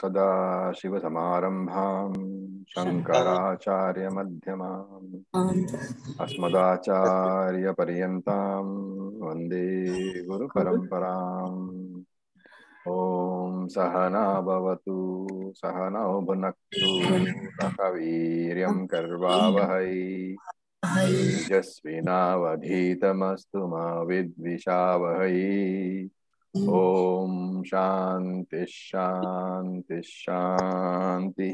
सदाशिवसमारम्भां शङ्कराचार्यमध्यमाम् अस्मदाचार्यपर्यन्तां वन्दे गुरुपरम्पराम्। ॐ सहना भवतु सहनौ भुनक्तु सह वीर्यं कर्वावहै तेजस्विनावधीतमस्तु मा विद्विषावहै। Om Shanti Shanti Shanti.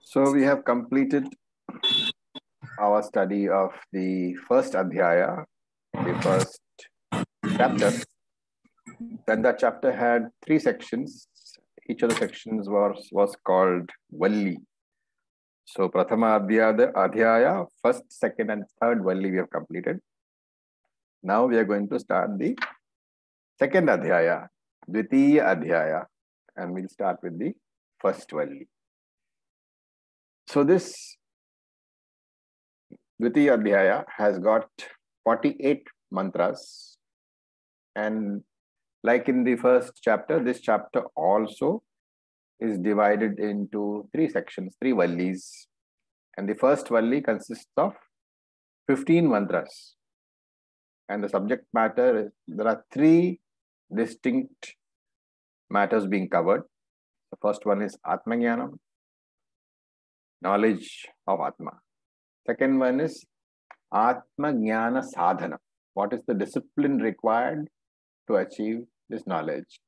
So we have completed our study of the first Adhyaya, the first chapter. Then that chapter had 3 sections. Each of the sections was called Valli. So Prathama Adhyaya, first, second and third Valli we have completed. Now we are going to start the second Adhyaya, Dvitiya Adhyaya, and we'll start with the first Valli. So this Dvitiya Adhyaya has got 48 mantras, and like in the first chapter, this chapter also is divided into 3 sections, 3 Vallis. And the first Valli consists of 15 mantras. And the subject matter is, there are 3 distinct matters being covered. The first one is Atmajnanam, knowledge of Atma. Second one is Atmajnana Sadhana. What is the discipline required to achieve this knowledge?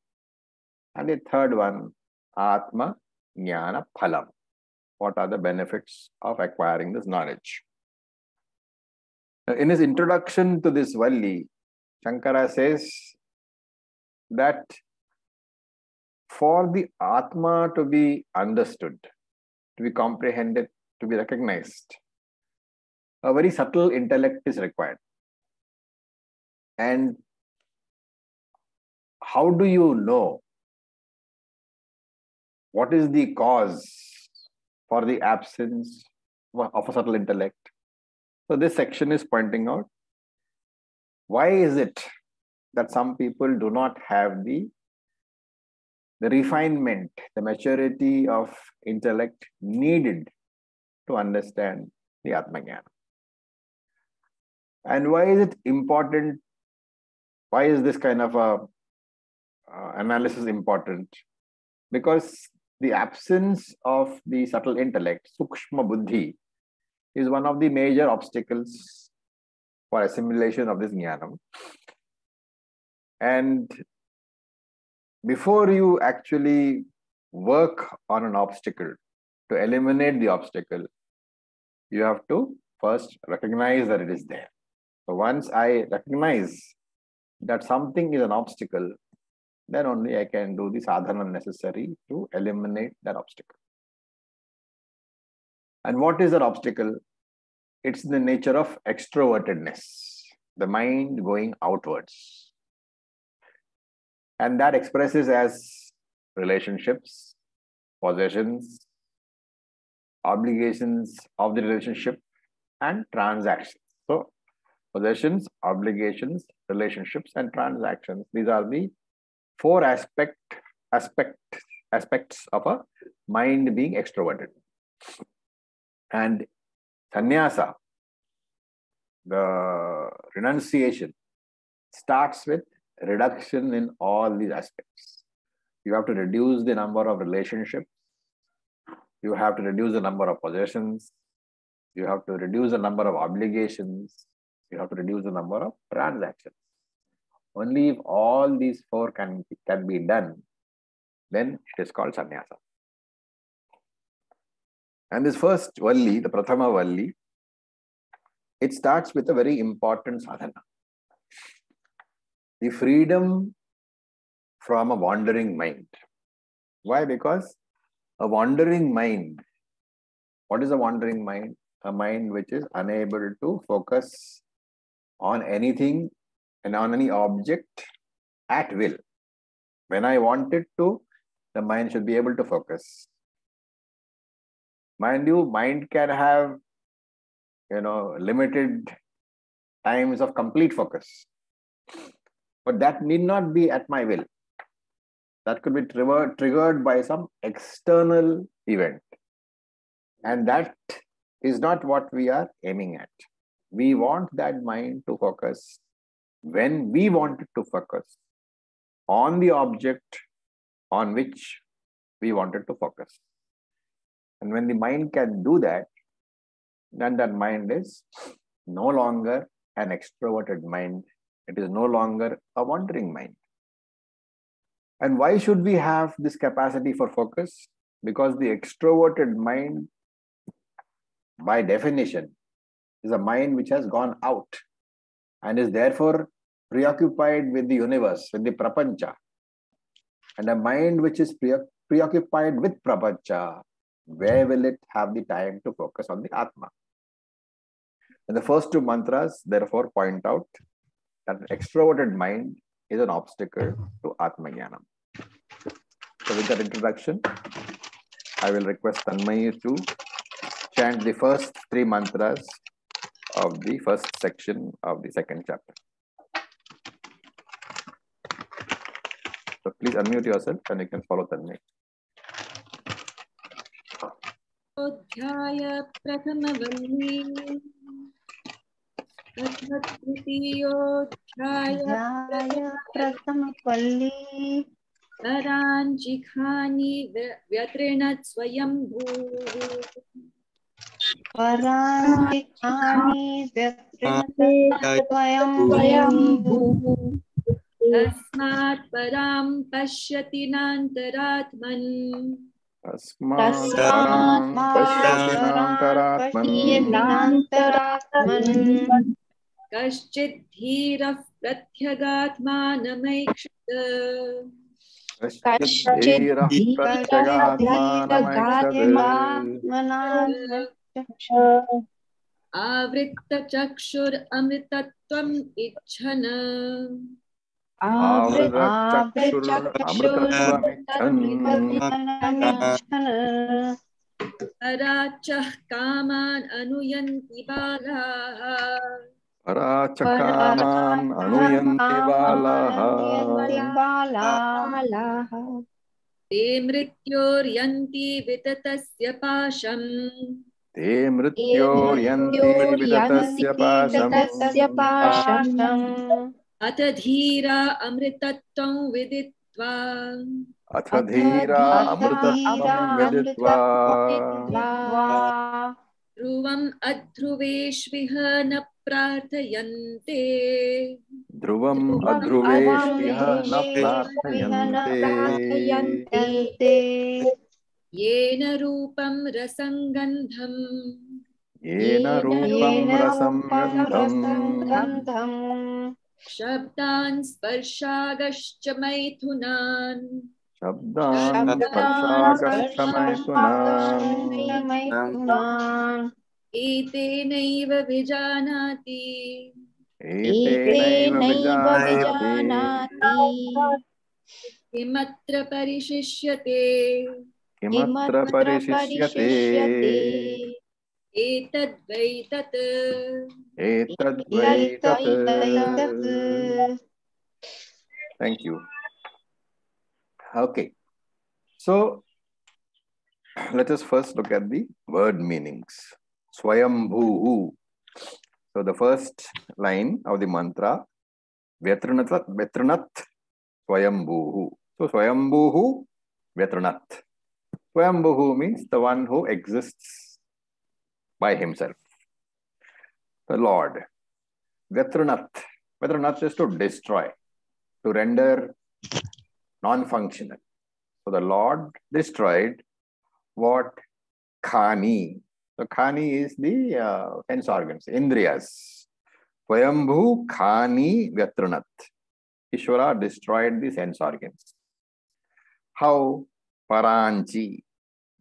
And the third one, Atma Jnana Phalam. What are the benefits of acquiring this knowledge? In his introduction to this Valli, Shankara says that for the Atma to be understood, to be comprehended, to be recognized, a very subtle intellect is required. And how do you know what is the cause for the absence of a subtle intellect? So this section is pointing out, why is it that some people do not have the refinement, the maturity of intellect needed to understand the Atmajnana? And why is it important? Why is this kind of a analysis important? Because the absence of the subtle intellect, Sukshma Buddhi, is one of the major obstacles for assimilation of this Jnanam. And before you actually work on an obstacle, to eliminate the obstacle, you have to first recognize that it is there. So once I recognize that something is an obstacle, then only I can do the sadhana necessary to eliminate that obstacle. And what is that obstacle? It's the nature of extrovertedness, the mind going outwards. And that expresses as relationships, possessions, obligations of the relationship, and transactions. So possessions, obligations, relationships, and transactions. These are the 4 aspects of a mind being extroverted. And sannyasa, the renunciation, starts with reduction in all these aspects. You have to reduce the number of relationships. You have to reduce the number of possessions. You have to reduce the number of obligations. You have to reduce the number of transactions. Only if all these 4 can be done, then it is called sannyasa. And this first Valli, the Prathama Valli, it starts with a very important sadhana. The freedom from a wandering mind. Why? Because a wandering mind, what is a wandering mind? A mind which is unable to focus on anything and on any object at will. When I want it to, the mind should be able to focus. Mind you, mind can have, limited times of complete focus. But that need not be at my will. That could be triggered by some external event. And that is not what we are aiming at. We want that mind to focus when we want it to focus on the object on which we wanted to focus. And when the mind can do that, then that mind is no longer an extroverted mind. It is no longer a wandering mind. And why should we have this capacity for focus? Because the extroverted mind, by definition, is a mind which has gone out and is therefore preoccupied with the universe, with the prapancha. And a mind which is preoccupied with prapancha, where will it have the time to focus on the Atma? And the first two mantras, therefore, point out that an extroverted mind is an obstacle to Atma Jnanam. So with that introduction, I will request Tanmayi to chant the first three mantras of the first section of the second chapter. So please unmute yourself and you can follow Tanmayi. Adhyaya Prathamavali Adhyaya Prathamavali Paranjikhani Vyatrinat Swayambhu Paranjikhani Vyatrinat Swayambhu Tasmat Param Pashyati Nantaratman Tasmat param pashyati nantaratman Kaschid Dhirah Pratyagatmanamaikshat Kaschid Avritta Chakshur Amritatvam Ichhana Avritta amritatvam Arachah Kaman Anuyanti Balaha Parachakaman anuyanti balaha Te Mrityor Yanti Vitatasya Pasham Te mrityoryanti vidatasya pasham Atadhira Amritatvam Viditva Athadhira amritatvam viditva Dhruvam Adhruveshviha na Prarthayante Dhruvam adhruveshviha na prarthayante Yena Rupam Rasangandham Yena rupam rasam gandham Shabdan Sparshagascha Maithunan Shabdan sparshagascha maitunan Etenaiva Vijanati Etenaiva vijanati Kimatra Parishishyate Kimatra parishishyate Etadvaitat Etadvaitat. Thank you. Okay. So let us first look at the word meanings. Swayambhu. So the first line of the mantra, Vyatrinat Swayambhu. So Swayambhu Vyatrinat. Swayambhu means the one who exists by himself. The Lord. Vyatrinat. Vyatrinat is to destroy, to render non-functional. So the Lord destroyed what? Khani. So Khani is the sense organs, Indriyas. Swayambhu Khani Vyatrinat. Ishvara destroyed the sense organs. How? Paranchi.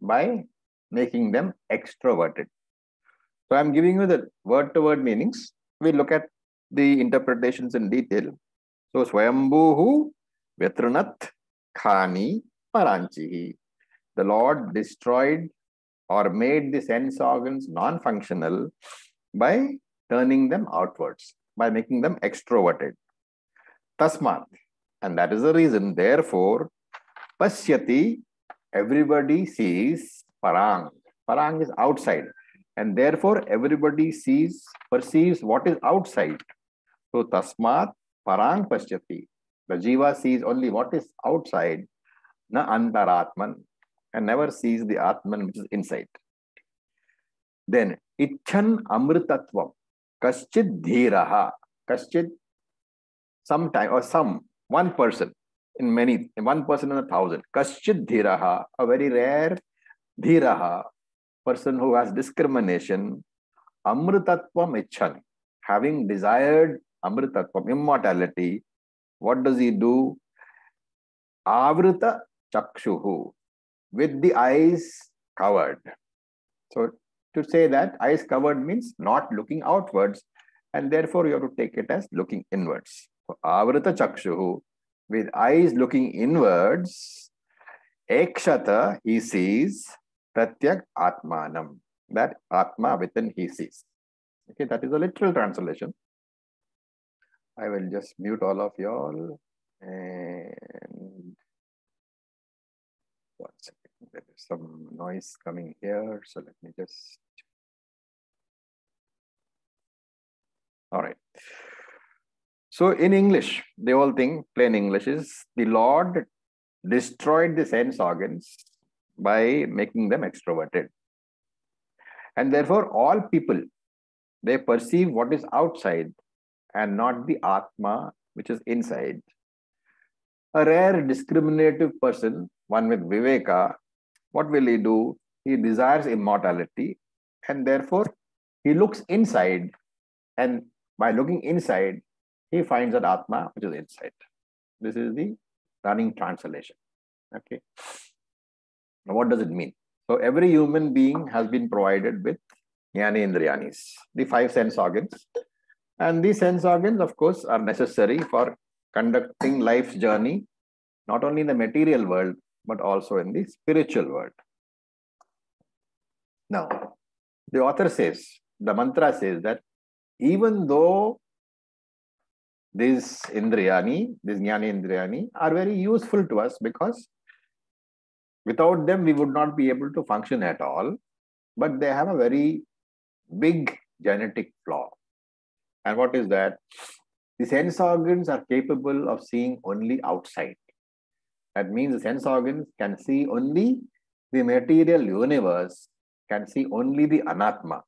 By making them extroverted. So I'm giving you the word-to-word meanings. We'll look at the interpretations in detail. So Swayambhu Vyatrinat Khani Paranchi. The Lord destroyed or made the sense organs non-functional by turning them outwards, by making them extroverted. Tasmat. And that is the reason. Therefore, Pasyati, everybody sees Parang. Parang is outside. And therefore, everybody perceives what is outside. So, Tasmat Parang Pasyati. The Jiva sees only what is outside, na Antaratman, and never sees the Atman which is inside. Then, Icchan Amritatvam. Kaschid Dhiraha. Kaschid, sometime or one person in many, one person in 1,000. Kaschid Dhiraha, a very rare Dhiraha, person who has discrimination. Amritatvam Icchan, having desired Amritatvam, immortality. What does he do? Avrita Chakshuhu, with the eyes covered. So, to say that eyes covered means not looking outwards, and therefore you have to take it as looking inwards. So, Avrita Chakshuhu, with eyes looking inwards, Ekshata, he sees, Pratyak Atmanam, that Atma within he sees. Okay, that is a literal translation. I will just mute all of y'all. And one second, there is some noise coming here. So let me just. All right. So in English, the whole thing, plain English, is the Lord destroyed the sense organs by making them extroverted. And therefore, all people, they perceive what is outside and not the Atma, which is inside. A rare discriminative person, one with Viveka, what will he do? He desires immortality, and therefore he looks inside, and by looking inside, he finds that Atma which is inside. This is the running translation. Okay. Now, what does it mean? So every human being has been provided with Jnani Indriyanis, the 5 sense organs. And these sense organs, of course, are necessary for conducting life's journey, not only in the material world, but also in the spiritual world. Now, the author says, the mantra says that even though these Indriyani, these Jnani Indriyani, are very useful to us because without them, we would not be able to function at all, but they have a very big genetic flaw. And what is that? The sense organs are capable of seeing only outside. That means the sense organs can see only the material universe, can see only the anatma.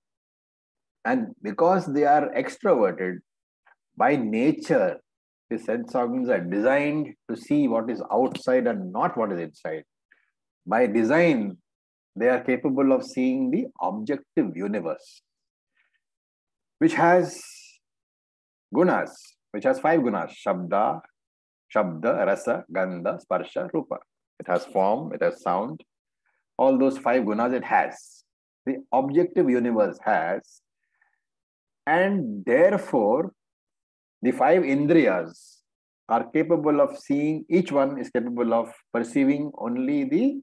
And because they are extroverted, by nature, the sense organs are designed to see what is outside and not what is inside. By design, they are capable of seeing the objective universe, which has gunas, which has 5 gunas: Shabda, Rasa, Gandha, Sparsha, Rupa. It has form, it has sound. All those 5 gunas it has. The objective universe has. And therefore, the 5 Indriyas are capable of seeing, each one is capable of perceiving only the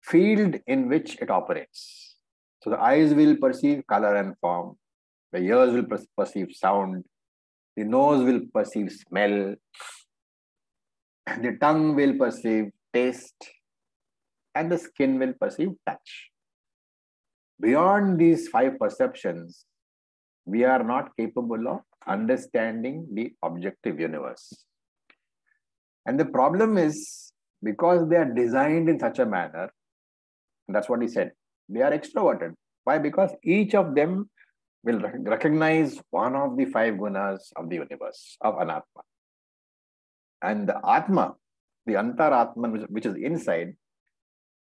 field in which it operates. So the eyes will perceive color and form. The ears will perceive sound. The nose will perceive smell. The tongue will perceive taste. And the skin will perceive touch. Beyond these 5 perceptions, we are not capable of understanding the objective universe. And the problem is, because they are designed in such a manner, that's what he said, they are extroverted. Why? Because each of them will recognize one of the 5 gunas of the universe, of Anatma. And the Atma, the Antaratman, which is inside,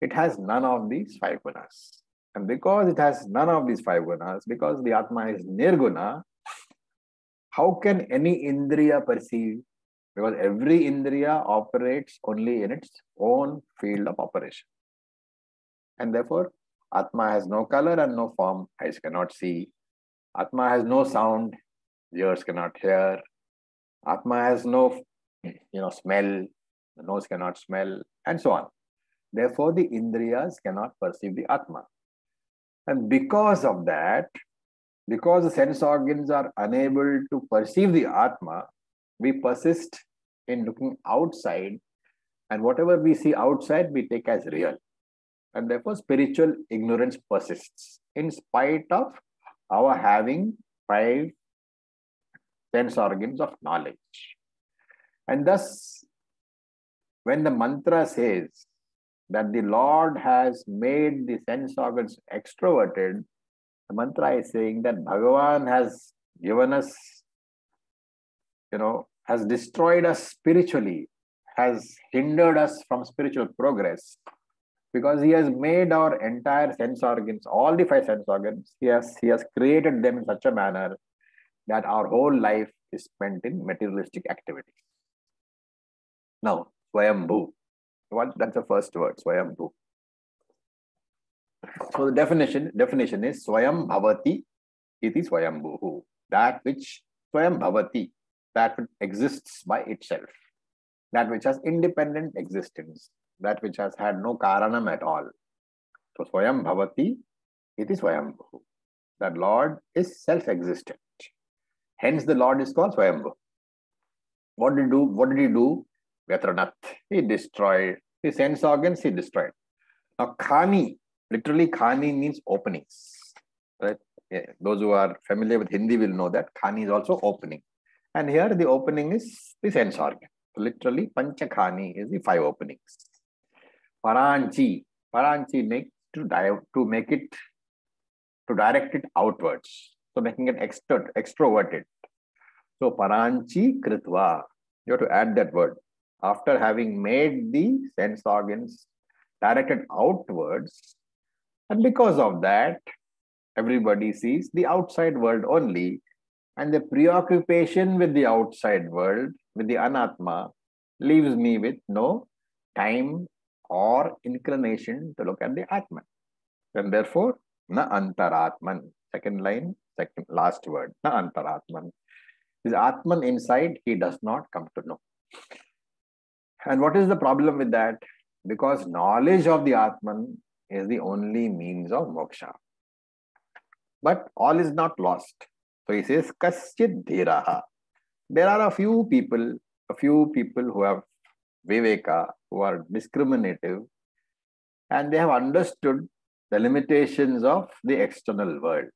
it has none of these 5 gunas. And because it has none of these 5 gunas, because the Atma is Nirguna, how can any Indriya perceive? Because every Indriya operates only in its own field of operation. And therefore, Atma has no color and no form, eyes cannot see. Atma has no sound, ears cannot hear. Atma has no smell, the nose cannot smell, and so on. Therefore, the Indriyas cannot perceive the Atma. And because of that, because the sense organs are unable to perceive the Atma, we persist in looking outside, and whatever we see outside, we take as real. And therefore, spiritual ignorance persists in spite of our having 5 sense organs of knowledge. And thus, when the mantra says that the Lord has made the sense organs extroverted, the mantra is saying that Bhagavan has given us, has destroyed us spiritually, has hindered us from spiritual progress, because he has made our entire sense organs, all the 5 sense organs, he has created them in such a manner that our whole life is spent in materialistic activities. Now, Swayambhu. That's the first word, Swayambhu. So the definition is Swayam Bhavati iti Swayambhu. That which Swayam Bhavati, that which exists by itself, that which has independent existence, that which has had no karanam at all. So Swayam Bhavati iti Swayambhu. That Lord is self-existent. Hence the Lord is called Swayambhu. What did he do? Vetranat. He destroyed the sense organs, he destroyed. Now Khani, literally Khani means openings. Right? Yeah, those who are familiar with Hindi will know that Khani is also opening. And here the opening is the sense organ. So literally Pancha Khani is the 5 openings. Paranchi makes to direct it outwards. So making it extroverted. So Paranchi Kritva. You have to add that word. After having made the sense organs directed outwards, and because of that, everybody sees the outside world only, and the preoccupation with the outside world, with the anatma, leaves me with no time or inclination to look at the atman. And therefore, na antaratman. Second line, last word, na antaratman. His atman inside, he does not come to know. And what is the problem with that? Because knowledge of the atman is the only means of moksha. But all is not lost. So he says, Kaschid dhiraha. There are a few people who have viveka, who are discriminative, and they have understood the limitations of the external world.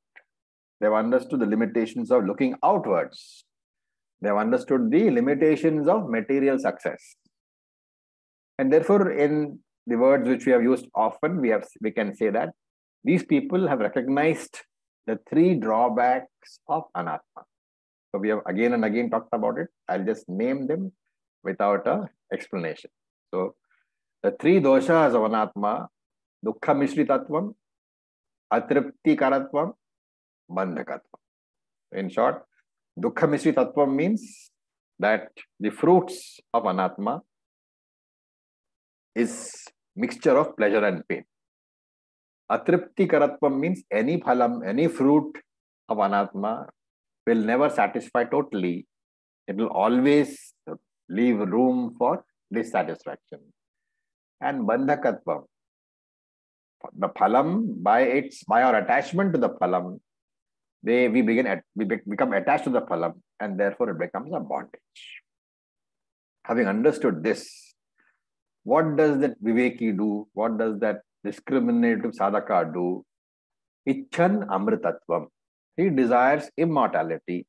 They have understood the limitations of looking outwards. They have understood the limitations of material success. And therefore, in the words which we have used often, we can say that these people have recognized the 3 drawbacks of anatma. So we have again and again talked about it. I'll just name them without an explanation. So the 3 doshas of anatma: dukkha mishritatvam, atripti karatvam, bandhakatvam. In short, dukkha mishritatvam means that the fruits of anatma is mixture of pleasure and pain. Atripti karatvam means any phalam, any fruit of anatma will never satisfy totally. It will always leave room for dissatisfaction. And bandhakatvam, the phalam, by our attachment to the phalam, we become attached to the phalam, and therefore it becomes a bondage. Having understood this, what does that viveki do? What does that discriminative sadhaka do? Icchan amritatvam. He desires immortality,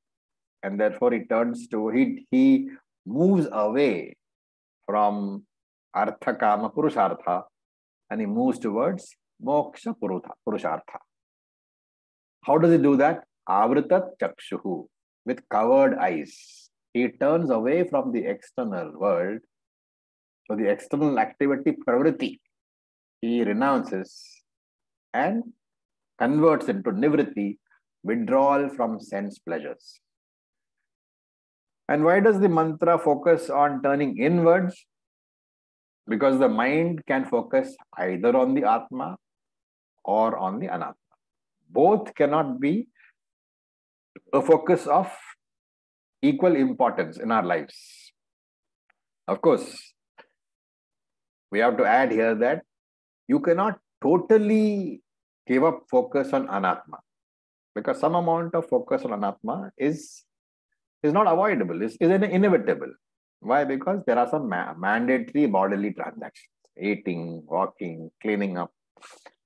and therefore he moves away from artha kama purushartha, and he moves towards moksha purushartha. How does he do that? Avritat chakshuhu, with covered eyes. He turns away from the external world. So the external activity pravritti, he renounces and converts into nivritti, withdrawal from sense pleasures. And why does the mantra focus on turning inwards? Because the mind can focus either on the atma or on the anatma. Both cannot be a focus of equal importance in our lives. Of course, we have to add here that you cannot totally give up focus on anatma, because some amount of focus on anatma is It's not avoidable. It's inevitable. Why? Because there are some mandatory bodily transactions. Eating, walking, cleaning up,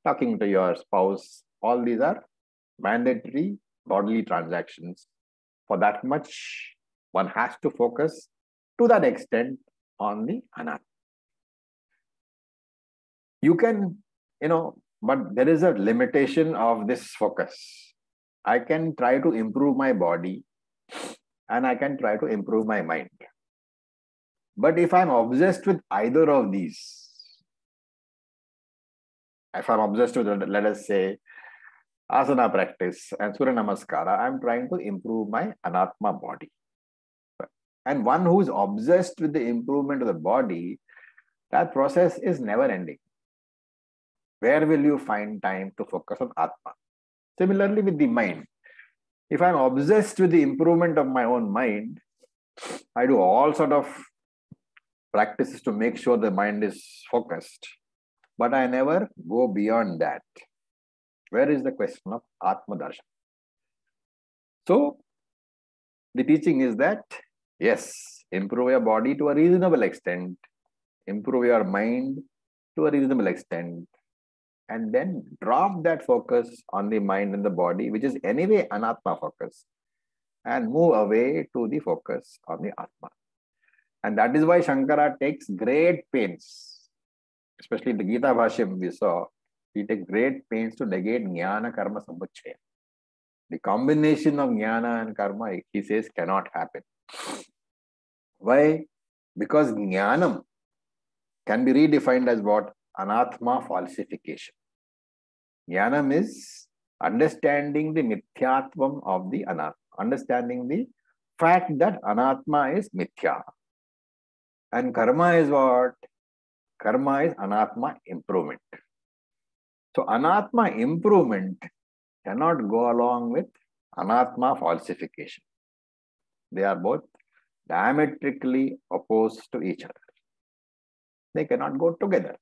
talking to your spouse. All these are mandatory bodily transactions. For that much, one has to focus to that extent on the Anatma. You can, but there is a limitation of this focus. I can try to improve my body and I can try to improve my mind. But if I'm obsessed with either of these, if I'm obsessed with, let us say, asana practice and Surya Namaskara, I'm trying to improve my Anatma body. And one who is obsessed with the improvement of the body, that process is never ending. Where will you find time to focus on Atma? Similarly with the mind. If I'm obsessed with the improvement of my own mind, I do all sort of practices to make sure the mind is focused. But I never go beyond that. Where is the question of Atma Darshan? So, the teaching is that, yes, improve your body to a reasonable extent, improve your mind to a reasonable extent, and then drop that focus on the mind and the body, which is anyway Anatma focus, and move away to the focus on the Atma. And that is why Shankara takes great pains, especially in the Gita Bhashyam we saw, he takes great pains to negate Jnana Karma Samuchaya. The combination of Jnana and Karma, he says, cannot happen. Why? Because Jnanam can be redefined as what? Anatma falsification. Jnanam is understanding the mithyatvam of the Anatma, understanding the fact that Anatma is mithya. And karma is what? Karma is Anatma improvement. So Anatma improvement cannot go along with Anatma falsification. They are both diametrically opposed to each other. They cannot go together.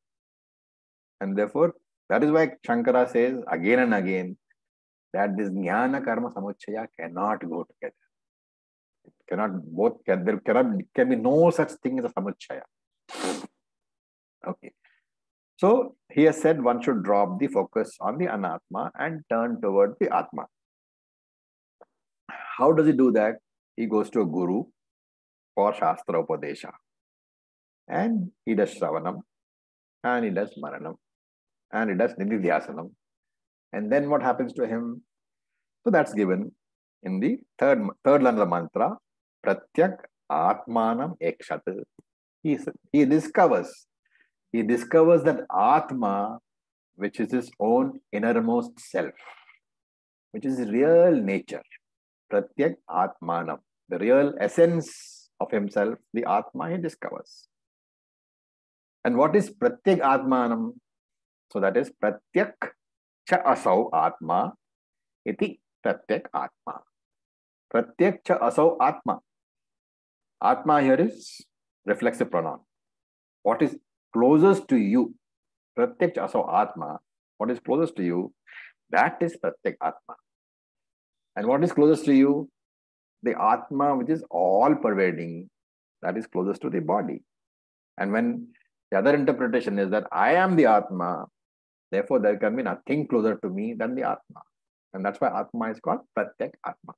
And therefore, that is why Shankara says again and again that this Jnana Karma Samuchaya cannot go together. It cannot both, there can be no such thing as a Samuchaya. Okay. So, he has said one should drop the focus on the Anatma and turn toward the Atma. How does he do that? He goes to a guru for Shastra Upadesha. And he does Shravanam, and he does Maranam, and he does Nididhyasanam. And then what happens to him? So that's given in the third line of the mantra, Pratyak Atmanam Ekshat. He discovers that Atma, which is his own innermost self, which is his real nature. Pratyak Atmanam, the real essence of himself, the Atma he discovers. And what is Pratyak Atmanam? So that is Pratyak Cha Asau Atma iti Pratyak Atma. Pratyak Cha Asau Atma. Atma here is reflexive pronoun. What is closest to you? Pratyak Cha Asau Atma. What is closest to you? That is Pratyak Atma. And what is closest to you? The Atma which is all pervading. That is closest to the body. And when the other interpretation is that I am the Atma, therefore there can be nothing closer to me than the Atma. And that's why Atma is called Pratyak Atma.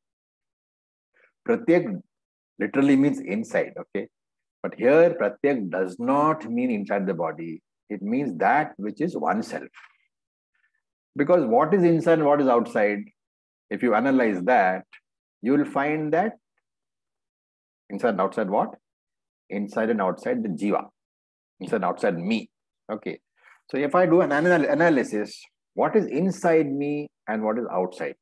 Pratyak literally means inside, okay? But here Pratyak does not mean inside the body. It means that which is oneself. Because what is inside and what is outside, if you analyze that, you will find that inside and outside what? Inside and outside the jiva. Inside and outside me. Okay. So if I do an analysis, what is inside me and what is outside?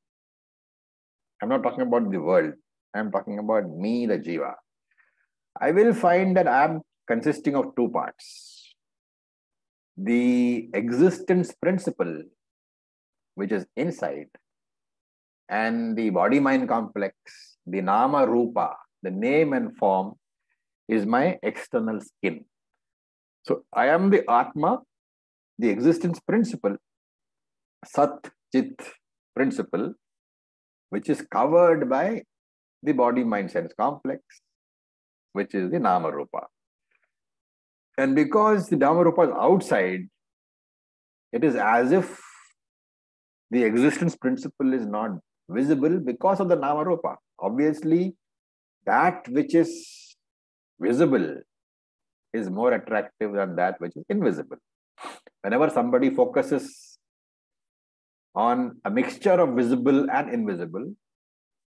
I'm not talking about the world. I'm talking about me, the jiva. I will find that I'm consisting of two parts. The existence principle, which is inside, and the body-mind complex, the nama rupa, the name and form, is my external skin. So I am the Atma, the existence principle, Sat Chit principle, which is covered by the body-mind sense complex, which is the Nama Rupa. And because the Nama Rupa is outside, it is as if the existence principle is not visible because of the Nama Rupa. Obviously, that which is visible is more attractive than that which is invisible. Whenever somebody focuses on a mixture of visible and invisible,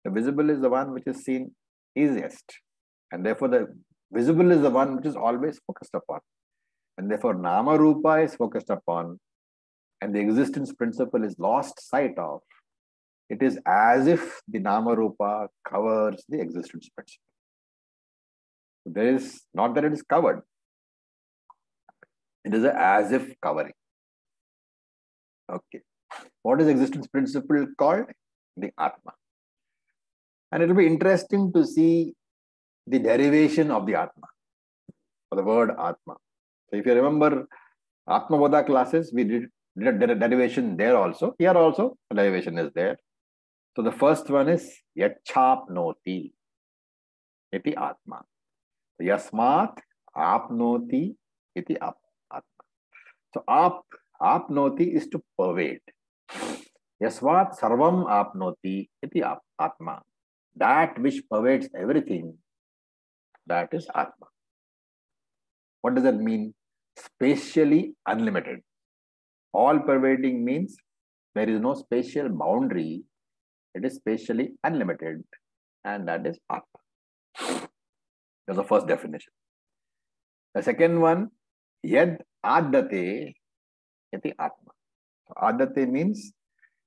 the visible is the one which is seen easiest. And therefore, the visible is the one which is always focused upon. And therefore, Nama Rupa is focused upon, and the existence principle is lost sight of. It is as if the Nama Rupa covers the existence principle. There is not that it is covered. It is a as if covering. Okay. What is existence principle called? The Atma. And it will be interesting to see the derivation of the Atma, or the word Atma. So if you remember Atma Bodha classes, we did a derivation there also. Here also, a derivation is there. So the first one is Yachapnoti iti Atma. Yasmat apnoti iti Atma. So apnoti is to pervade. Yasvat sarvam apnoti iti Atma. That which pervades everything, that is Atma. What does that mean? Spatially unlimited. All pervading means there is no spatial boundary. It is spatially unlimited, and that is Atma. That's the first definition. The second one, Yad Adate iti Atma. So Adate means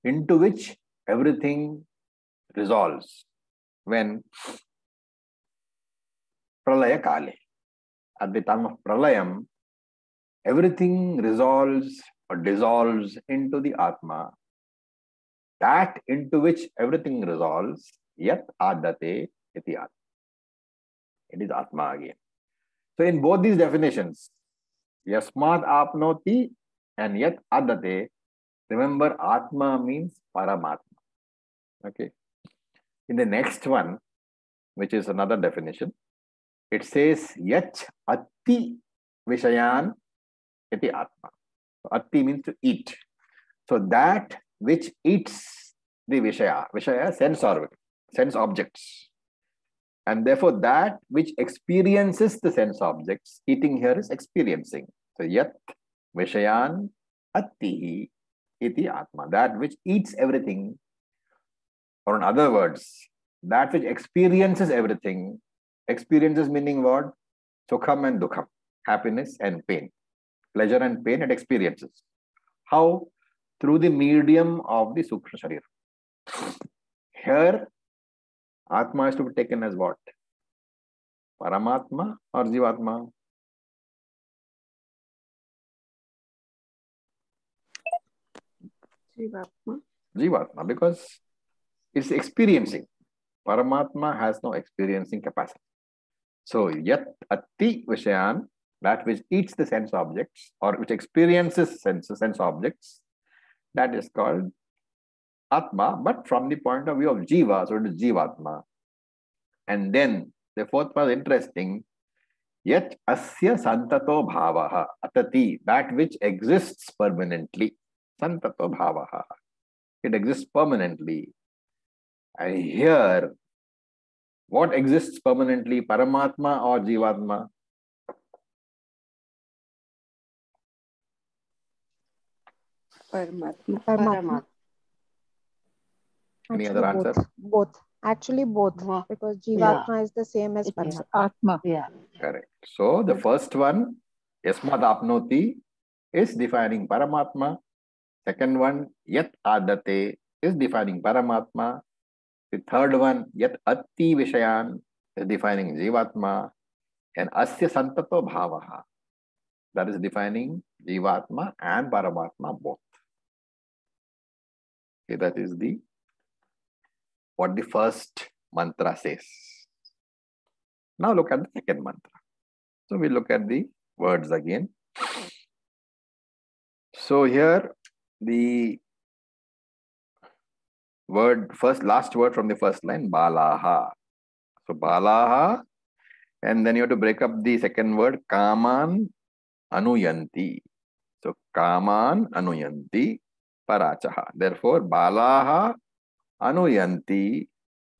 into which everything resolves. When Pralaya Kale, at the time of Pralayam, everything resolves or dissolves into the Atma. That into which everything resolves, Yat Adate iti Atma. It is Atma again. So in both these definitions, Yasmat Apnoti and Yat Adate, remember Atma means Paramatma. Okay. In the next one, which is another definition, it says Yach Atti Vishayan iti Atma. So, Atti means to eat. So that which eats the Vishaya, Vishaya sense objects. And therefore that which experiences the sense objects, eating here is experiencing. So Yat Vishayan Atti iti Atma. That which eats everything, or in other words, that which experiences everything. Experiences meaning what? Sukham and Dukham, happiness and pain, pleasure and pain, it experiences. How? Through the medium of the Sukshma Sharira. Here, Atma is to be taken as what? Paramatma or Jivatma? Jivatma, because it's experiencing. Paramatma has no experiencing capacity. So, Yat Atti Vishayan, that which eats the sense objects or which experiences sense objects, that is called Atma, but from the point of view of Jiva, so it is Jivatma. And then the fourth was interesting. Yat Asya Santato Bhavaha Atati, that which exists permanently. Santato Bhavaha. It exists permanently. And here, what exists permanently, Paramatma or Jivatma? Paramatma. Any Actually, other answer? both. Actually, both. Because Jivatma is the same as Paramatma. Atma. Yeah. Correct. So the first one, Yasmat Apnoti, is defining Paramatma. Second one, Yat Adate, is defining Paramatma. The third one, Yat Atti Vishayan, is defining Jivatma. And Asya Santato Bhavaha, that is defining Jivatma and Paramatma both. Okay, that is what the first mantra says. Now look at the second mantra. So we look at the words again. So here the last word from the first line, Balaha. So balaha, and then you have to break up the second word, kaman anuyanti. So kaman anuyanti parachaha. Therefore, balaha anuyanti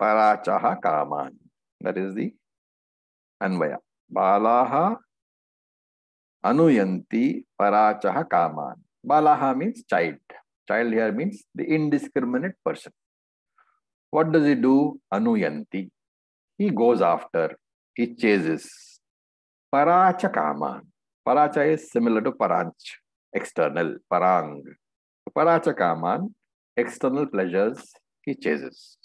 parachaha kaman. That is the anvaya. Balaha anuyanti parachaha kaman. Balaha means child. Child here means the indiscriminate person. What does he do? Anuyanti. He goes after, he chases. Paracha kaman. Paracha is similar to paranch, external, parang. Paracha kaman, external pleasures, he chases.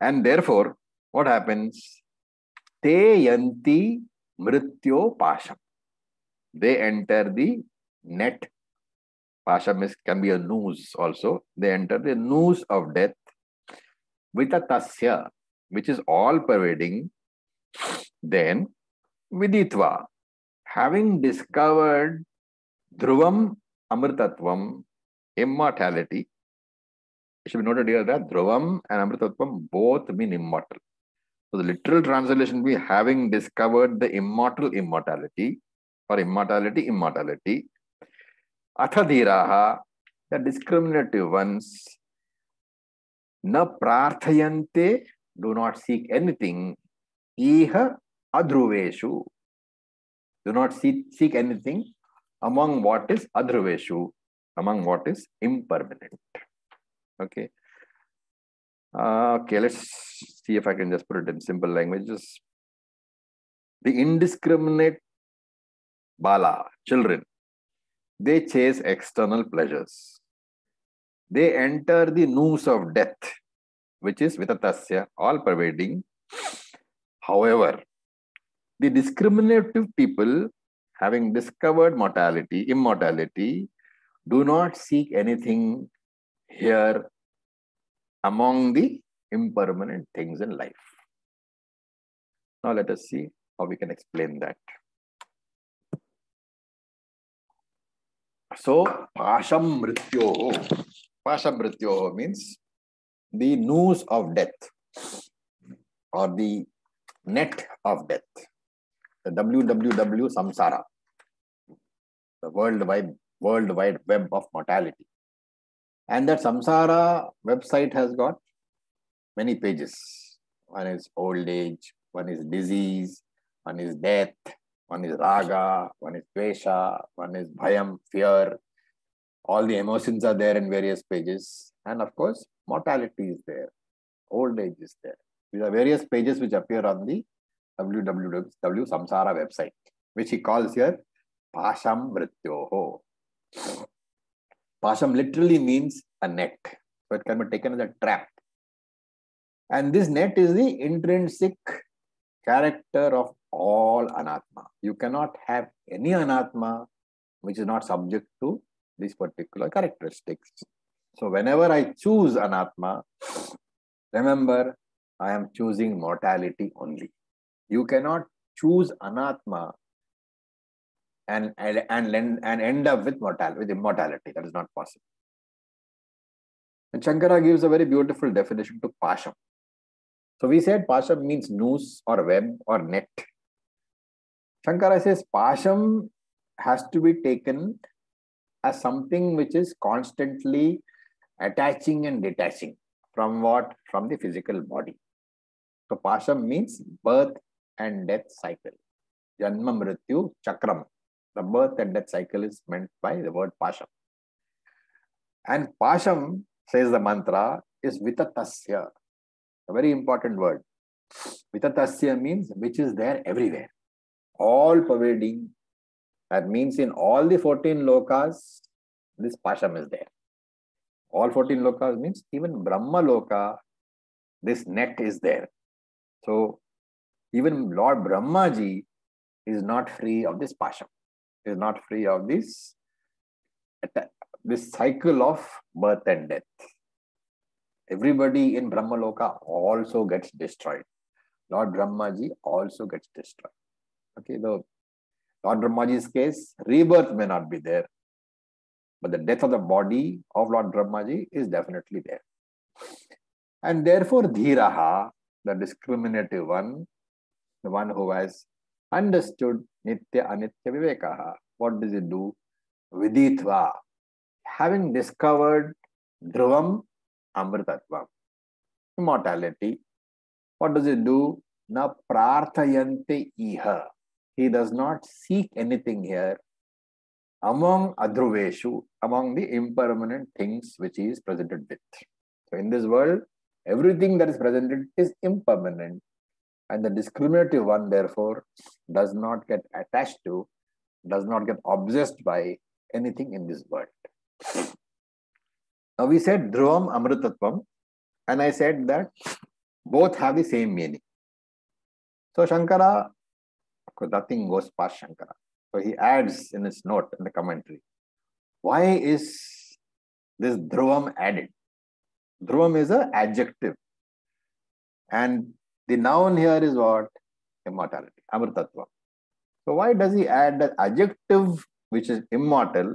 And therefore, what happens? Te yanti mrityo pasham. They enter the net. Pasham can be a noose also. They enter the noose of death with a tasya, which is all pervading. Then, viditva, having discovered dhruvam amritatvam, immortality. It should be noted here that dhruvam and amritatvam both mean immortal. So the literal translation will be having discovered the immortal immortality or immortality immortality. Athadhiraha, the discriminative ones, na prarthayante, do not seek anything, iha adhruveshu, do not seek anything among what is adhruveshu, among what is impermanent. Okay. Okay, let's see if I can just put it in simple languages. The indiscriminate bala, children, they chase external pleasures. They enter the noose of death, which is vitatasya, all pervading. However, the discriminative people, having discovered mortality, immortality, do not seek anything here among the impermanent things in life. Now let us see how we can explain that. So, pasham mrityoho. Pasham mrityoho means the noose of death or the net of death. The www samsara, the worldwide web of mortality. And that samsara website has got many pages. One is old age, one is disease, one is death, one is raga, one is dvesha, one is bhayam, fear. All the emotions are there in various pages. And of course, mortality is there. Old age is there. These are various pages which appear on the www samsara website, which he calls here pasham mrityoho. Pasham literally means a net. So it can be taken as a trap. And this net is the intrinsic character of all anatma. You cannot have any anatma which is not subject to these particular characteristics. So whenever I choose anatma, remember, I am choosing mortality only. You cannot choose anatma and end up with mortality, with immortality. That is not possible. And Shankara gives a very beautiful definition to pasham. So we said pasham means noose or web or net. Shankara says pasham has to be taken as something which is constantly attaching and detaching from what? From the physical body. So pasham means birth and death cycle. Janma mrityu chakram. The birth and death cycle is meant by the word pasham. And pasham, says the mantra, is vitatasya. A very important word. Vitatasya means which is there everywhere. All pervading. That means in all the 14 lokas, this pasham is there. All 14 lokas means even Brahma loka, this net is there. So even Lord Brahmaji is not free of this pasham. Is not free of this cycle of birth and death. Everybody in Brahmaloka also gets destroyed. Lord Brahmaji also gets destroyed. Okay, the Lord Brahmaji's case, rebirth may not be there, but the death of the body of Lord Brahmaji is definitely there. And therefore, dhiraha, the discriminative one, the one who has understood Nitya Anitya Vivekaha. What does it do? Viditva. Having discovered Dhruvam Amritatvam, immortality, what does it do? Na prarthayante iha. He does not seek anything here among adhruveshu, among the impermanent things which he is presented with. So in this world, everything that is presented is impermanent, and the discriminative one, therefore, does not get attached to, does not get obsessed by anything in this world. Now we said Dhruvam Amritatvam, and I said that both have the same meaning. So Shankara, of course, nothing goes past Shankara. So he adds in his note in the commentary, why is this Dhruvam added? Dhruvam is an adjective. And the noun here is what? Immortality, Amritatvam. So why does he add the adjective which is immortal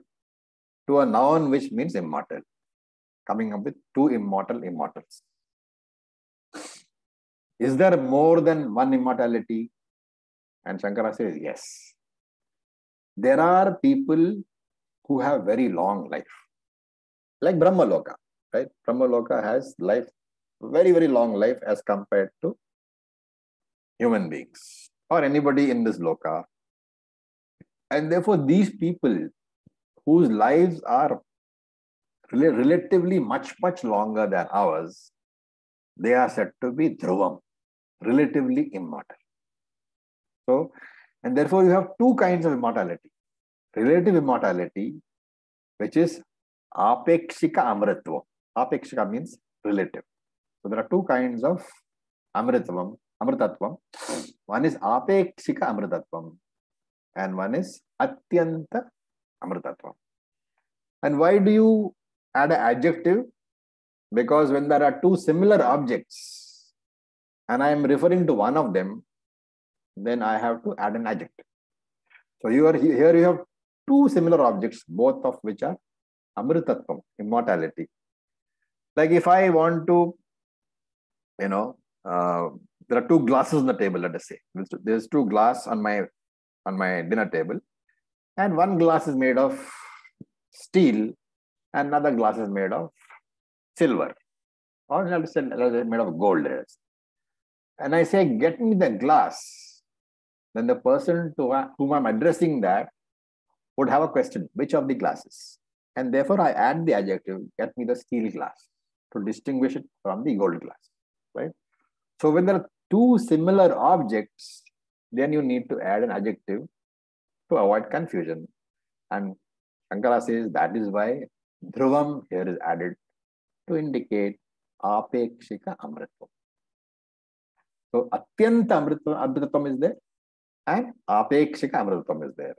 to a noun which means immortal? Coming up with two immortals. Is there more than one immortality? And Shankara says, yes. There are people who have very long life. Like Brahmaloka, right? Brahmaloka has life, very, very long life as compared to human beings or anybody in this loka. And therefore, these people whose lives are relatively much longer than ours, they are said to be Dhruvam, relatively immortal. So, and therefore you have two kinds of immortality. Relative immortality, which is apekshika amritvam. Apekshika means relative. So there are two kinds of amritatvam. One is apekshika amritatvam and one is atyanta amritatvam. And why do you add an adjective? Because when there are two similar objects and I am referring to one of them, then I have to add an adjective. So here you have two similar objects, both of which are amritatvam, immortality. Like if I want to, there are two glasses on the table, let us say. There's two glasses on my dinner table, and one glass is made of steel, and another glass is made of silver, or made of gold. And I say, get me the glass. Then the person to whom I'm addressing that would have a question, which of the glasses? And therefore, I add the adjective, get me the steel glass, to distinguish it from the gold glass, right? So when there are two similar objects, then you need to add an adjective to avoid confusion. And Shankara says that is why Dhruvam here is added to indicate apekshika amritvam. So atyanta amritvam is there and apekshika amritvam is there.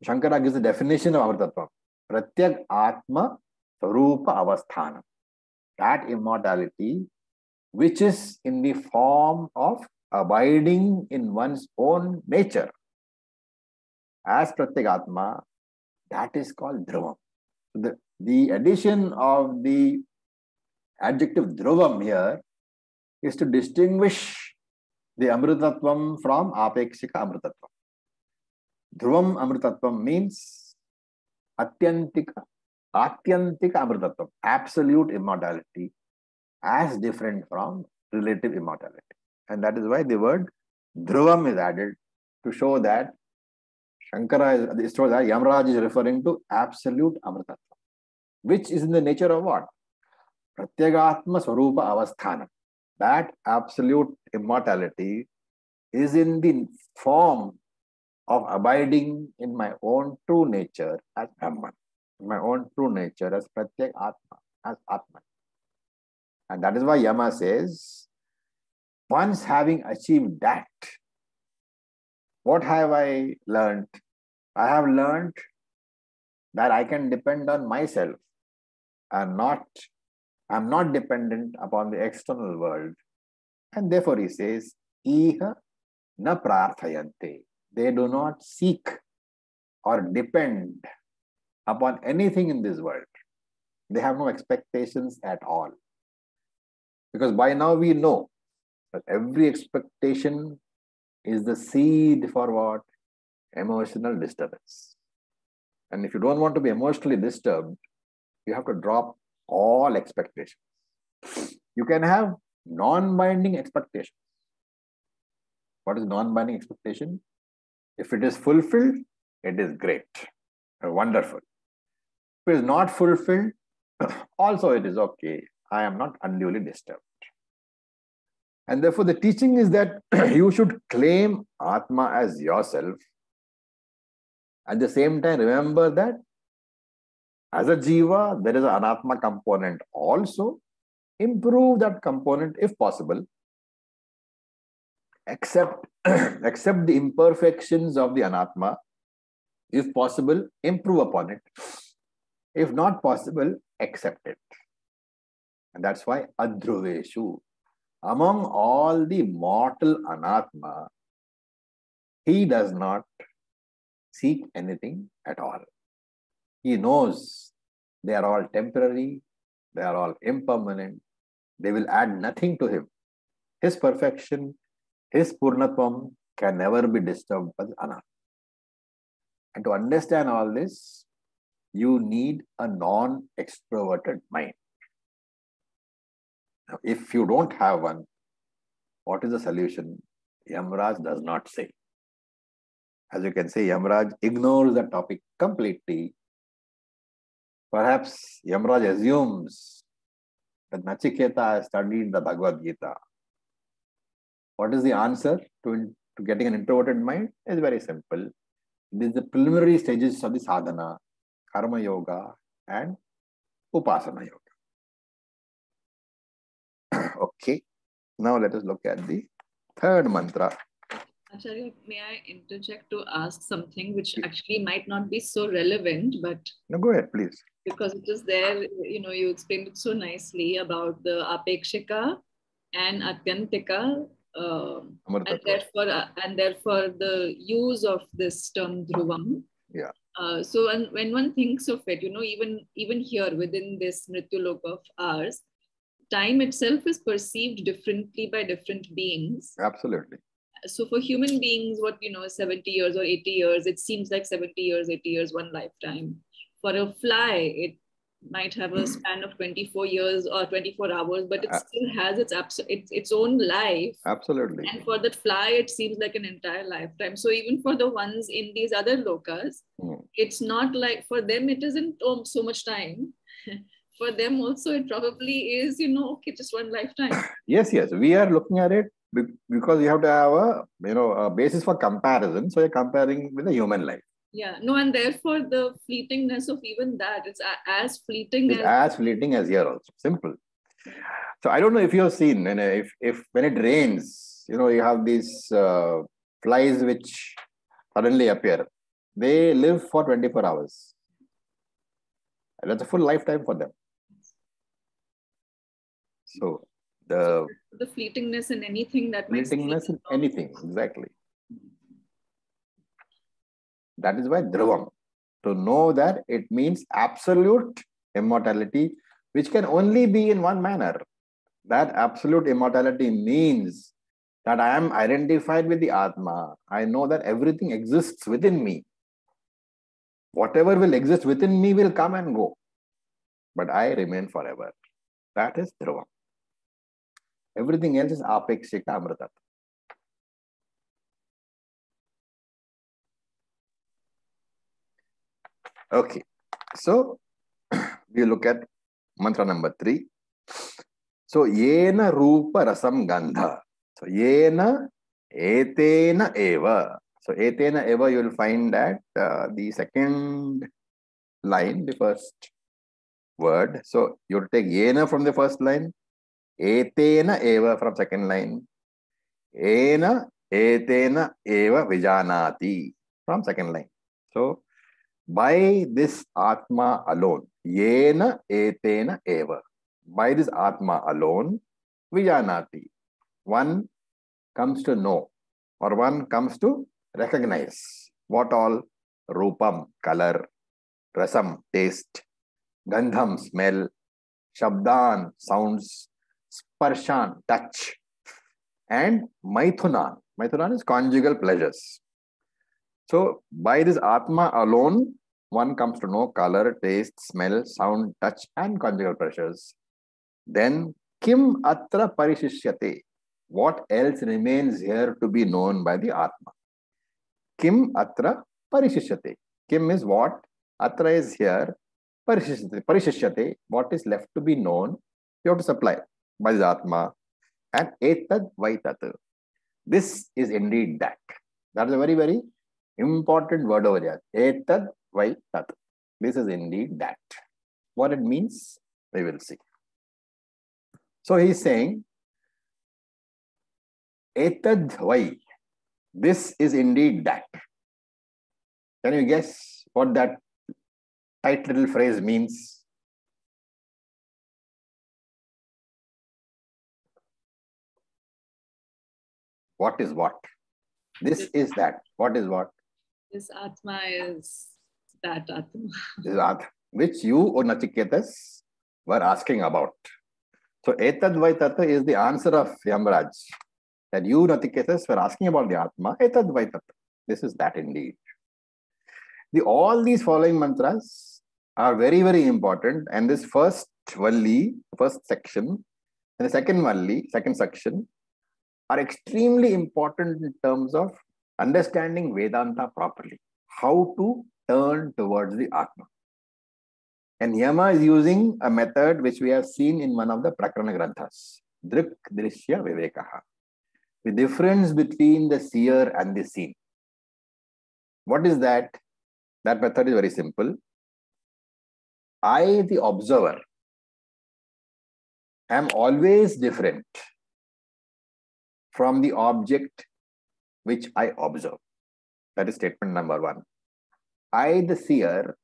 Shankara gives the definition of amritatvam. Pratyak atma sarupa avasthanam. That immortality which is in the form of abiding in one's own nature. As Pratyak atma, that is called Dhruvam. The addition of the adjective Dhruvam here is to distinguish the Amritatvam from Apekshika Amritatvam. Dhruvam Amritatvam means Atyantika Amritatvam, absolute immortality, as different from relative immortality. And that is why the word Dhruvam is added to show that Shankara, Yamaraj is referring to absolute Amritatvam, which is in the nature of what? Pratyagatma Swarupa Avasthanam. That absolute immortality is in the form of abiding in my own true nature as Brahman, my own true nature as Pratyak Atma, as Atman. And that is why Yama says, once having achieved that, what have I learned? I have learned that I can depend on myself and I'm not dependent upon the external world. And therefore he says, Iha na prarthayante. They do not seek or depend upon anything in this world. They have no expectations at all. Because by now we know But every expectation is the seed for what? Emotional disturbance. And if you don't want to be emotionally disturbed, you have to drop all expectations. You can have non-binding expectations. What is non-binding expectation? If it is fulfilled, it is great, wonderful. If it is not fulfilled, also it is okay. I am not unduly disturbed. And therefore the teaching is that you should claim Atma as yourself. At the same time, remember that as a Jiva, there is an Anatma component also. Improve that component if possible. Accept the imperfections of the Anatma. If possible, improve upon it. If not possible, accept it. And that's why Adhruveshu, among all the mortal Anatma, he does not seek anything at all. He knows they are all temporary, they are all impermanent, they will add nothing to him. His perfection, his Purnatvam can never be disturbed by the Anatma. And to understand all this, you need a non-extroverted mind. Now, if you don't have one, what is the solution? Yamraj does not say. As you can see, Yamraj ignores the topic completely. Perhaps Yamraj assumes that Nachiketa has studied the Bhagavad Gita. What is the answer to getting an introverted mind? It's very simple. It is the preliminary stages of the sadhana, karma yoga and upasana yoga. Okay. Now let us look at the third mantra. Acharya, may I interject to ask something which actually might not be so relevant, but No, go ahead, please. because it is there, you explained it so nicely about the apekshika and atyantika, and therefore the use of this term dhruvam. Yeah. So when one thinks of it, even here within this Mrityulok of ours, time itself is perceived differently by different beings. Absolutely. So for human beings, 70 years or 80 years, it seems like 70 years, 80 years, one lifetime. For a fly, it might have a span of 24 years or 24 hours, but it still has its own life. Absolutely. And for that fly, it seems like an entire lifetime. So even for the ones in these other lokas, it's not like, for them, it isn't so much time. For them also, it probably is, okay, just one lifetime. Yes. We are looking at it because you have to have a basis for comparison. So you're comparing with a human life. Yeah, no, and therefore the fleetingness of even that, it's as fleeting as fleeting as here also. Simple. So I don't know if you have seen, if when it rains, you have these flies which suddenly appear. They live for 24 hours. And that's a full lifetime for them. So the fleetingness in anything that fleetingness in anything, exactly. That is why dhruvam. To know that it means absolute immortality, which can only be in one manner. That absolute immortality means that I am identified with the Atma. I know that everything exists within me. Whatever will exist within me will come and go. But I remain forever. That is dhruvam. Everything else is apekshika amritat. Okay. So, we look at mantra number 3. So, yena rupa rasam gandha. So, yena etena eva. So, etena eva, you will find that the second line, the first word. So, you will take yena from the first line, etena eva from second line, ena etena eva vijanati from second line. So, by this Atma alone, yena etena eva. By this Atma alone, vijanati. One comes to know, or one comes to recognize. What all? Rupam, color, rasam, taste, gandham, smell, shabdan, sounds, sparshan, touch, and Maithunan. Maithunan is conjugal pleasures. So by this Atma alone, one comes to know color, taste, smell, sound, touch, and conjugal pleasures. Then Kim Atra Parishishyate. What else remains here to be known by the Atma? Kim Atra Parishishyate. Kim is what? Atra is here. Parishishyate. Parishishyate. What is left to be known? You have to supply by the Atma. And Etad Vaitat. This is indeed that. That is a very, very important word over here. Etad Vaitat. This is indeed that. What it means, we will see. So he is saying, Etad Vai. This is indeed that. Can you guess what that tight little phrase means? What is what? This is that. What is what? This Atma is that Atma. This is Atma, which you, O Nachiketas, were asking about. So, Etad Vaitata is the answer of Yamraj. That you, Nachiketas, were asking about the Atma. Etad Vaitata. This is that indeed. All these following mantras are very, very important. And this first Valli, first section, and the second Valli, second section, are extremely important in terms of understanding Vedanta properly. How to turn towards the Atma. And Yama is using a method which we have seen in one of the Prakarana Granthas. Drik Drishya Vivekaha. The difference between the seer and the seen. What is that? That method is very simple. I, the observer, am always different from the object which I observe. That is statement number one. I, the seer,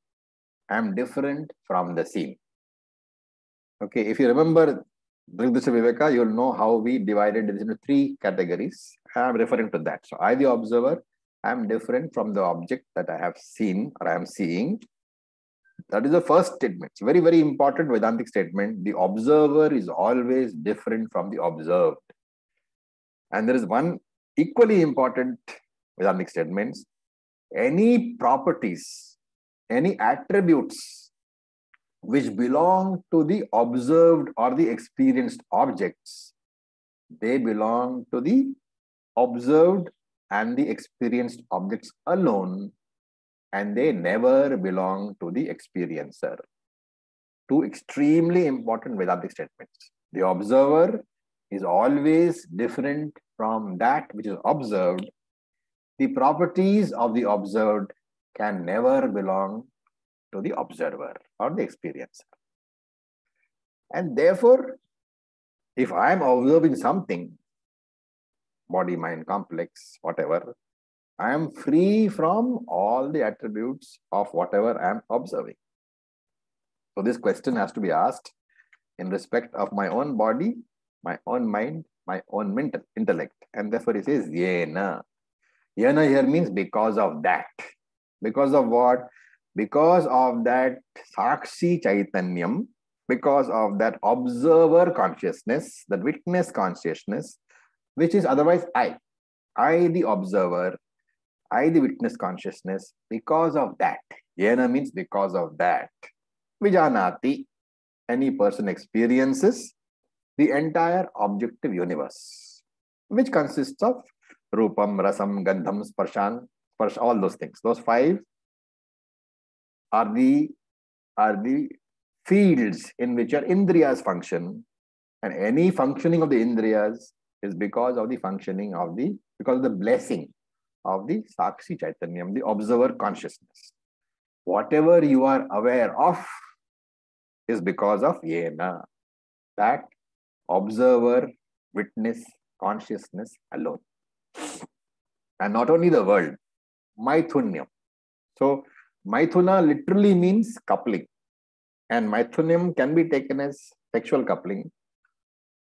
am different from the seen. Okay, if you remember Drigdasya Viveka, you will know how we divided it into three categories. I am referring to that. So, I, the observer, am different from the object that I have seen or I am seeing. That is the first statement. It's a very, very important Vedantic statement. The observer is always different from the observed. And there is one equally important Vedantic statement. Any properties, any attributes which belong to the observed or the experienced objects, they belong to the observed and the experienced objects alone, and they never belong to the experiencer. Two extremely important Vedantic statements. The observer is always different from that which is observed. The properties of the observed can never belong to the observer or the experiencer. And therefore, if I am observing something, body, mind, complex, whatever, I am free from all the attributes of whatever I am observing. So this question has to be asked in respect of my own body, my own mind, my own mental intellect. And therefore he says, Yena. Yena here means because of that. Because of what? Because of that Sakshi Chaitanyam, because of that observer consciousness, that witness consciousness, which is otherwise I. I, the observer, I, the witness consciousness, because of that. Yena means because of that. Vijanati, any person experiences the entire objective universe, which consists of Rupam, Rasam, Gandham, Sparshan, all those things. Those five are the fields in which your Indriyas function, and any functioning of the Indriyas is because of the functioning of because of the blessing of the Sakshi Chaitanyam, the observer consciousness. Whatever you are aware of is because of Yena, that observer, witness, consciousness alone. And not only the world, Maithunyam. So, Maithuna literally means coupling. And Maithunyam can be taken as sexual coupling.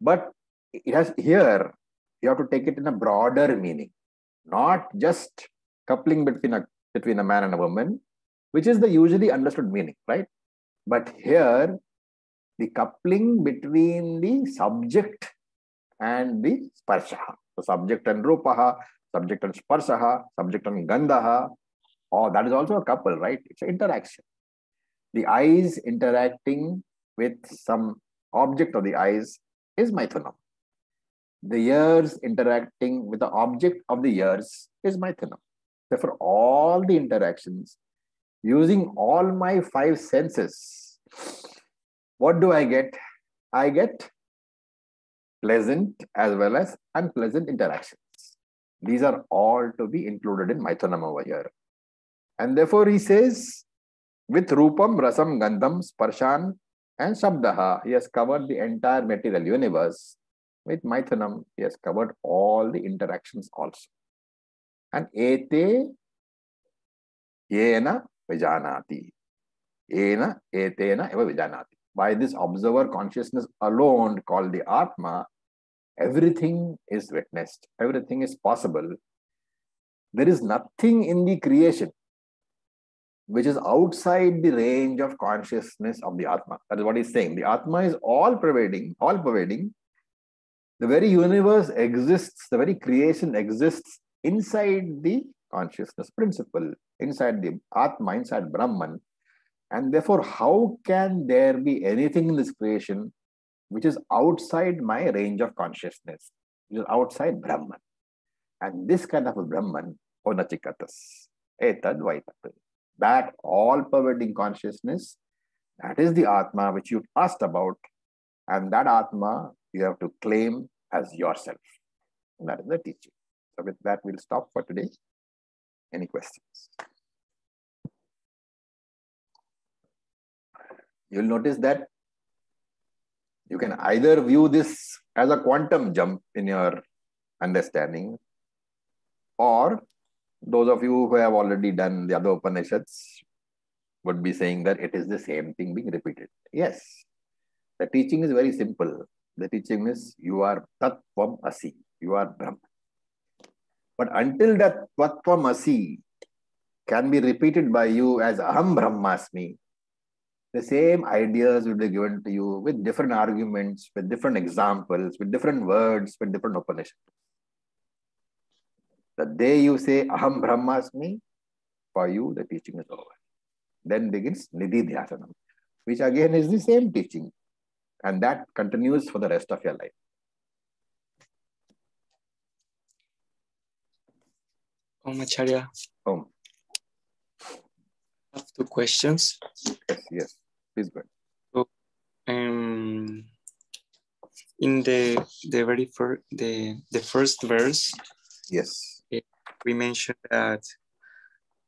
But it has here, you have to take it in a broader meaning. Not just coupling between a man and a woman, which is the usually understood meaning, right? But here, the coupling between the subject and the sparsha. So subject and rupaha, subject and sparsaha, subject and gandhaha. Oh, that is also a couple, right? It's an interaction. The eyes interacting with some object of the eyes is Maithunam. The ears interacting with the object of the ears is Maithunam. Therefore, all the interactions using all my five senses, what do I get? I get pleasant as well as unpleasant interactions. These are all to be included in Maithunam over here. And therefore, he says, with Rupam, Rasam, Gandham, Sparshan, and Shabdaha, he has covered the entire material universe. With Maithunam, he has covered all the interactions also. And ete yena vijanati. Yena etena eva vijanati. By this observer consciousness alone, called the Atma, everything is witnessed. Everything is possible. There is nothing in the creation which is outside the range of consciousness of the Atma. That is what he's saying. The Atma is all pervading, all pervading. The very universe exists, the very creation exists inside the consciousness principle, inside the Atma, inside Brahman. And therefore, how can there be anything in this creation which is outside my range of consciousness, which is outside Brahman? And this kind of a Brahman, Onachikatas, Etad Vaitat. That all-pervading consciousness, that is the Atma which you asked about, and that Atma you have to claim as yourself. And that is the teaching. So with that, we'll stop for today. Any questions? You'll notice that you can either view this as a quantum jump in your understanding, or those of you who have already done the other Upanishads would be saying that it is the same thing being repeated. Yes, the teaching is very simple. The teaching is you are Tattvam Asi, you are Brahman. But until that Tattvam Asi can be repeated by you as Aham Brahmasmi, the same ideas will be given to you with different arguments, with different examples, with different words, with different Upanishads. The day you say Aham Brahmasmi, for you the teaching is over. Then begins Nidhi Dhyasanam, which again is the same teaching. And that continues for the rest of your life. Acharya, I have two questions. Yes. Please go ahead. So, in the very first the first verse, Yes. we mentioned that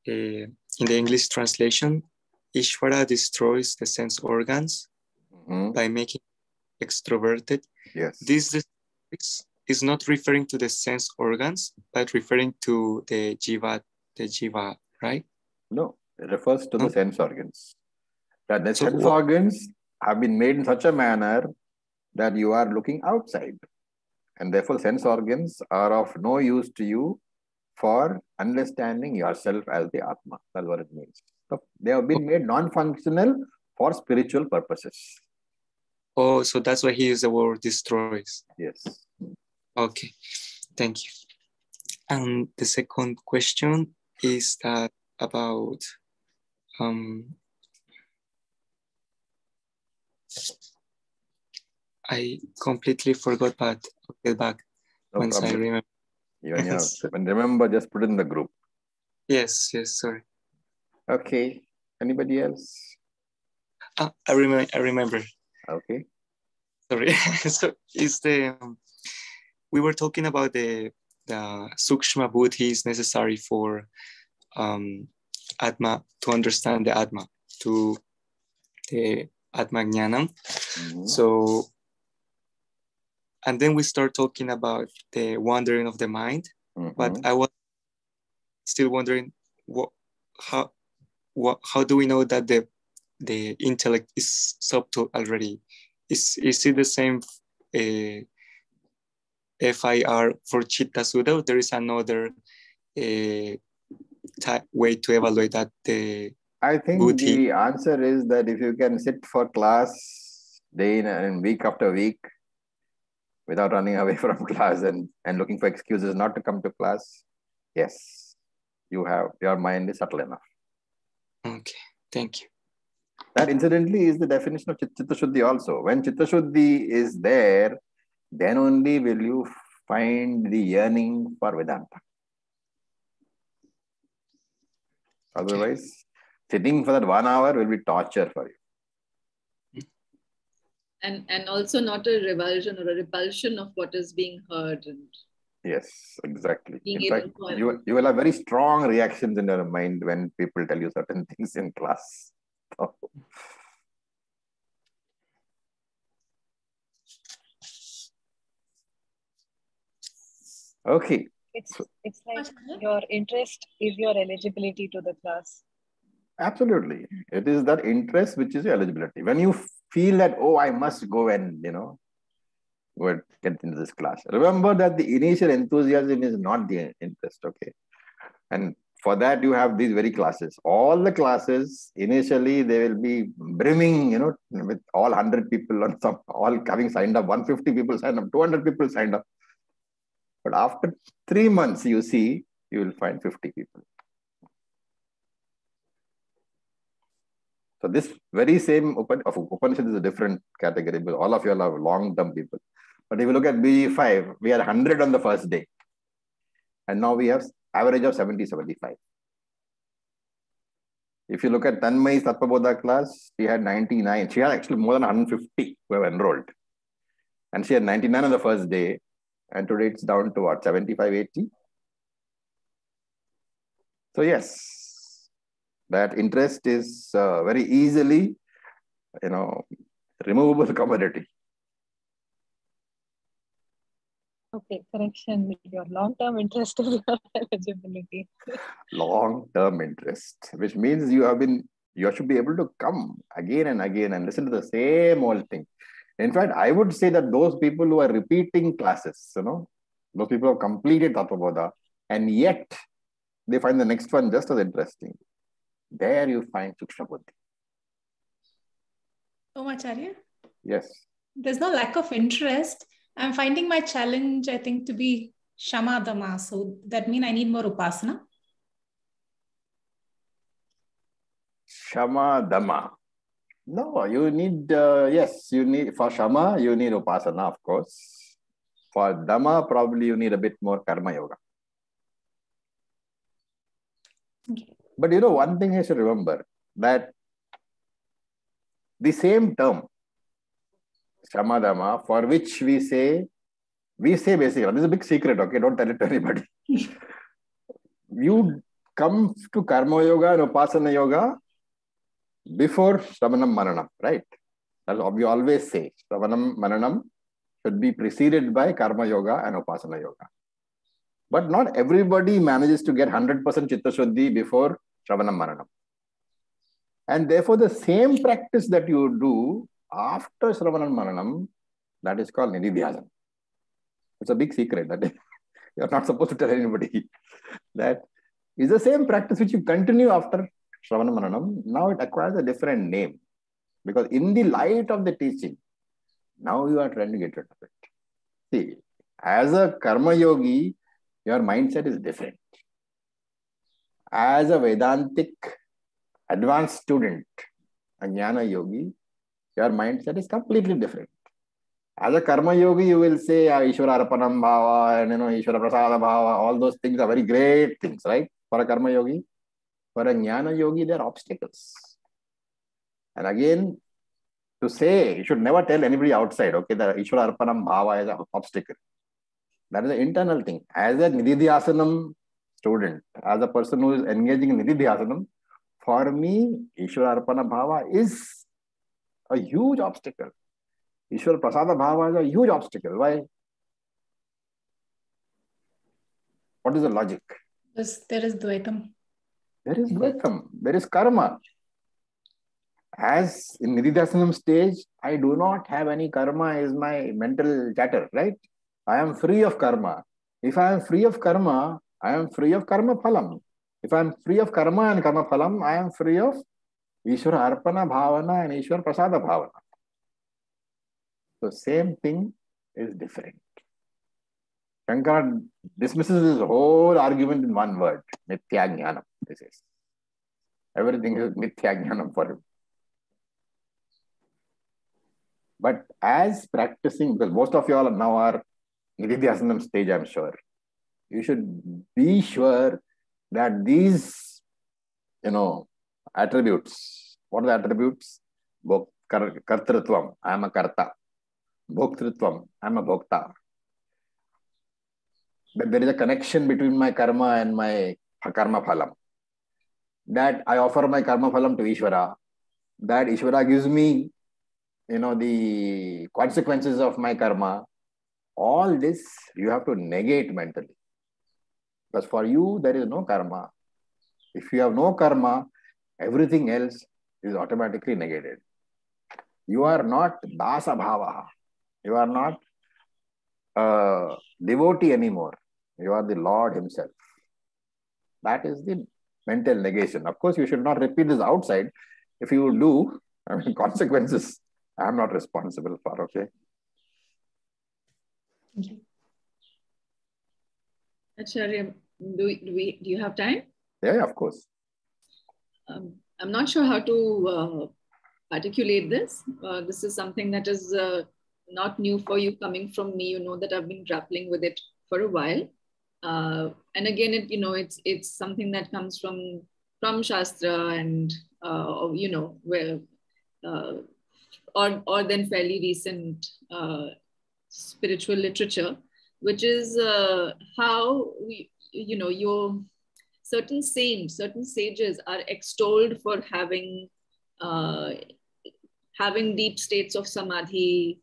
in the English translation, Easwaran destroys the sense organs by making extroverted. Yes. This is not referring to the sense organs, but referring to the jiva, right? No, it refers to the sense organs. That the So sense organs have been made in such a manner that you are looking outside. And therefore, sense organs are of no use to you for understanding yourself as the Atma. That's what it means. So they have been made non-functional for spiritual purposes. Oh, so that's why he used the word destroys. Yes. Okay, thank you. And the second question is that about I completely forgot, but I'll get back once I remember. When remember, just put it in the group. Yes, sorry. Okay. Anybody else? I remember. Okay. Sorry. So is we were talking about the Sukshma Buddhi is necessary for Atma, to understand the Atma, to the Atma Jnanam. So, and then we start talking about the wandering of the mind, but I was still wondering how do we know that the intellect is subtle already? Is it the same FIR for Chitta Sudha, or there is another way to evaluate that? I think Buddhi? The answer is that if you can sit for class day and week after week without running away from class and looking for excuses not to come to class, yes, your mind is subtle enough. Okay, thank you. That incidentally is the definition of Chitta Shuddhi also. When Chitta Shuddhi is there, then only will you find the yearning for Vedanta. Otherwise, sitting for that 1 hour will be torture for you. And also not a revulsion or a repulsion of what is being heard. And Yes, exactly. being In fact, able to you will have very strong reactions in your mind when people tell you certain things in class. Okay. It's like your interest is your eligibility to the class. Absolutely. It is that interest which is your eligibility. When you feel that, oh, I must go and, go and get into this class. Remember that the initial enthusiasm is not the interest, okay? And for that, you have these very classes. All the classes, initially, they will be brimming, with all 100 people on some, all having signed up, 150 people signed up, 200 people signed up. But after 3 months, you will find 50 people. So this very same Upanishad is a different category, but all of you are long-term people. But if you look at BE5, we had 100 on the first day. And now we have average of 70, 75. If you look at Tanmai's Tattvabodha class, she had 99. She had actually more than 150 who have enrolled. And she had 99 on the first day. And today it's down to what, 75, 80? So yes, that interest is very easily, removable commodity. Okay, correction. Your long-term interest is your eligibility. Long-term interest, which means you should be able to come again and again and listen to the same old thing. In fact, I would say that those people who are repeating classes, those people who have completed Tattvabodha, and yet they find the next one just as interesting. There you find Sukshma Buddhi. Oh, Acharya? Yes. There's no lack of interest. I'm finding my challenge, I think, to be Shama Dama. So that means I need more Upasana. Shama Dama. No, you need, for Shama, you need Upasana, of course. For Dama, probably you need a bit more Karma Yoga. Okay. But one thing you should remember, that the same term, Shamadama, for which we say basically, this is a big secret, okay? Don't tell it to anybody. You come to Karma Yoga and Upasana Yoga before Shravanam Mananam, right? That's what we always say. Shravanam Mananam should be preceded by Karma Yoga and Upasana Yoga. But not everybody manages to get 100% Chitta Shuddhi before Shravanam Mananam. And therefore, the same practice that you do after Shravanam Mananam, that is called Nididhyasana. It's a big secret that you're not supposed to tell anybody. That is the same practice which you continue after Shravanam Mananam. Now it acquires a different name. Because in the light of the teaching, now you are trying to get rid of it. See, as a Karma Yogi, your mindset is different. As a Vedantic advanced student, a Jnana Yogi, your mindset is completely different. As a Karma Yogi, you will say Ishvara Arpanam Bhava and Ishvara Prasada Bhava. All those things are very great things, right? For a Karma Yogi. For a Jnana Yogi, they are obstacles. And again, to say, you should never tell anybody outside, okay, that Ishvara Arpanam Bhava is an obstacle. That is an internal thing. As a Nididhyasanam student, as a person who is engaging in Nididhyasanam, for me, Ishvara Arpana Bhava is a huge obstacle. Ishvara Prasada Bhava is a huge obstacle. Why? What is the logic? Because there is Dvaitam. There is Dvaitam. There is karma. As in Nididhyasanam stage, I do not have any karma is my mental chatter, right? I am free of karma. If I am free of karma, I am free of karma phalam. If I am free of karma and karma phalam, I am free of Ishvara Arpana Bhavana and Ishvara Prasada Bhavana. So same thing is different. Shankara dismisses his whole argument in one word, Mithya Jnanam. This is. Everything is Mithya Jnanam for him. But as practicing, because most of you all now are Nididhyasanam stage, I'm sure. You should be sure that these, attributes, what are the attributes? Kartritvam, I am a karta. Bhoktritvam, I am a bhokta. That there is a connection between my karma and my karma phalam. That I offer my karma phalam to Ishvara. That Ishvara gives me, the consequences of my karma. All this you have to negate mentally. Because for you, there is no karma. If you have no karma, everything else is automatically negated. You are not dasa bhavaha. You are not a devotee anymore. You are the Lord himself. That is the mental negation. Of course, you should not repeat this outside. If you do, consequences I am not responsible for, okay? Thank you. Acharya, do you have time? Yeah, of course. I'm not sure how to articulate this. This is something that is not new for you coming from me. You know that I've been grappling with it for a while. And again, it's something that comes from Shastra and, where, or then fairly recent spiritual literature, which is how your certain saints, certain sages are extolled for having deep states of samadhi,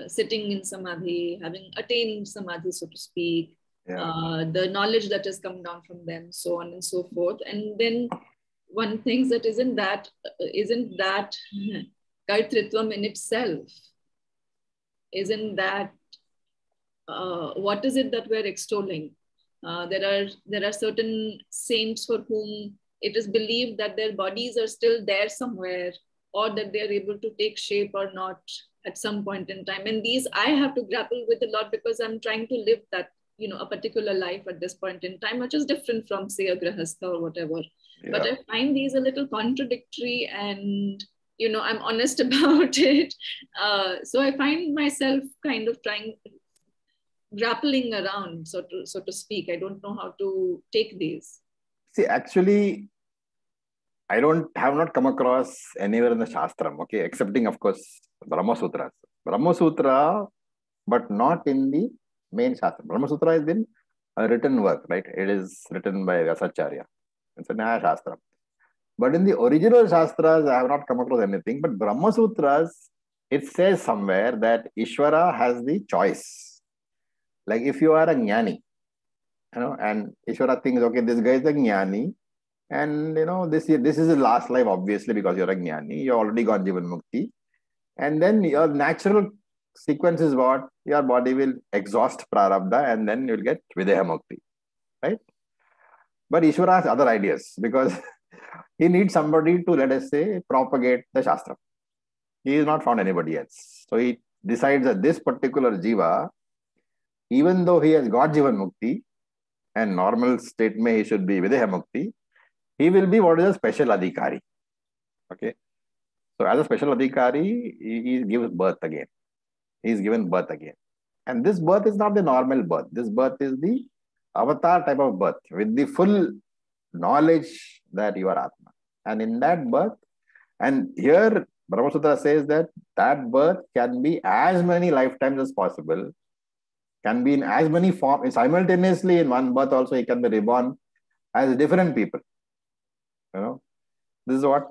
sitting in samadhi, having attained samadhi, so to speak, the knowledge that has come down from them, so on and so forth. And then one thinks that isn't that Kartritvam in itself? Isn't that what is it that we're extolling? There are certain saints for whom it is believed that their bodies are still there somewhere, or that they are able to take shape or not at some point in time. And these I have to grapple with a lot because I'm trying to live that, a particular life at this point in time, which is different from, say, a grahastha or whatever. Yeah. But I find these a little contradictory, and I'm honest about it. So I find myself kind of grappling around, so to speak. I don't know how to take these. See, actually, I have not come across anywhere in the Shastram, okay, excepting, of course, Brahma Sutras. Brahma Sutra, but not in the main Shastra. Brahma Sutra has been a written work, right? It is written by Acharaya. It's a Nyaya Shastra. But in the original Shastras, I have not come across anything. But Brahma Sutras, it says somewhere that Ishvara has the choice. Like if you are a jnani, and Ishvara thinks, okay, this guy is a jnani, and this is his last life, obviously, because you're a jnani, you're already gone Jivan Mukti. And then your natural sequence is what? Your body will exhaust prarabdha, and then you'll get Videha Mukti, right? But Ishvara has other ideas, because he needs somebody to, let us say, propagate the Shastra. He has not found anybody else. So he decides that this particular Jiva, even though he has got Jivan Mukti, and normal state mein he should be Videha Mukti, he will be what is a special adhikari. Okay. So as a special adhikari, he gives birth again. He is given birth again. And this birth is not the normal birth. This birth is the avatar type of birth with the full knowledge that you are Atma. And in that birth, and here Brahma Sutra says that birth can be as many lifetimes as possible, can be in as many forms. Simultaneously in one birth also he can be reborn as different people. This is what,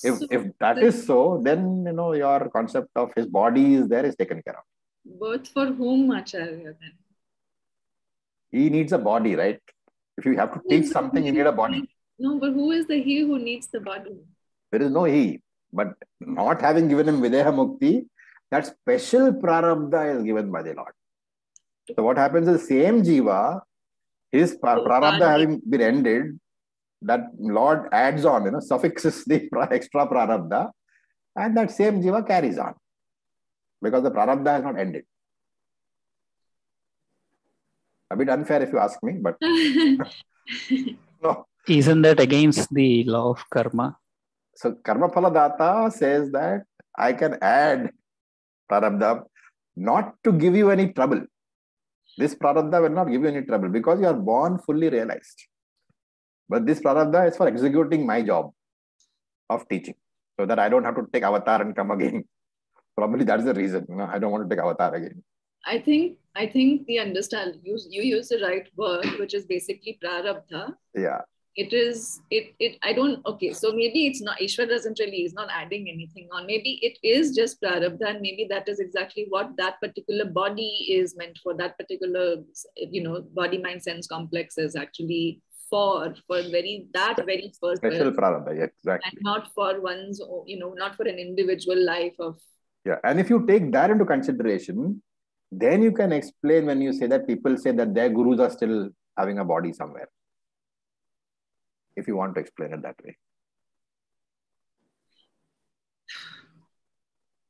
if that is so, then your concept of his body is there, is taken care of. Birth for whom, Acharya, then? He needs a body, right? If you have to teach something, you need a body. No, but who is the he who needs the body? There is no he. But not having given him Videha Mukti, that special prarabdha is given by the Lord. So what happens is, same jiva, his prarabdha having been ended, that Lord adds on, suffixes the extra prarabdha, and that same jiva carries on. Because the prarabdha has not ended. A bit unfair if you ask me, but no. Isn't that against the law of karma? So Karma Phaladata says that I can add prarabdha not to give you any trouble. This prarabdha will not give you any trouble because you are born fully realized. But this prarabdha is for executing my job of teaching, so that I don't have to take avatar and come again. Probably that's the reason. I don't want to take avatar again. I think the understand you use the right word, which is basically prarabdha. Yeah. I don't, okay, so maybe it's not, Ishwar he's not adding anything on. Maybe it is just prarabdha, and maybe that is exactly what that particular body is meant for, that particular, body, mind, sense complex is actually for very first special prarabdha, yeah, exactly. And not for one's, not for an individual life of. Yeah, and if you take that into consideration, then you can explain when you say that people say that their gurus are still having a body somewhere. If you want to explain it that way.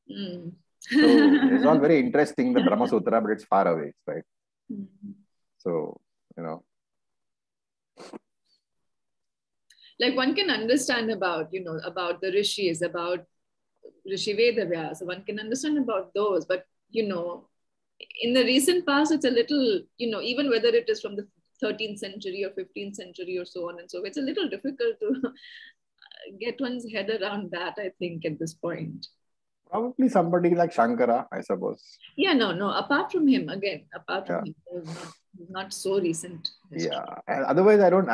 So it's all very interesting, the Brahma Sutra, but it's far away, right? So, like one can understand about the rishis, about Rishi Vedavyas, so one can understand about those, but in the recent past, it's a little, even whether it is from the 13th century or 15th century or so on and so on, it's a little difficult to get one's head around that, I think, at this point. Probably somebody like Shankara, I suppose. Yeah, no, apart from him, him, not so recent history. Yeah, and otherwise I don't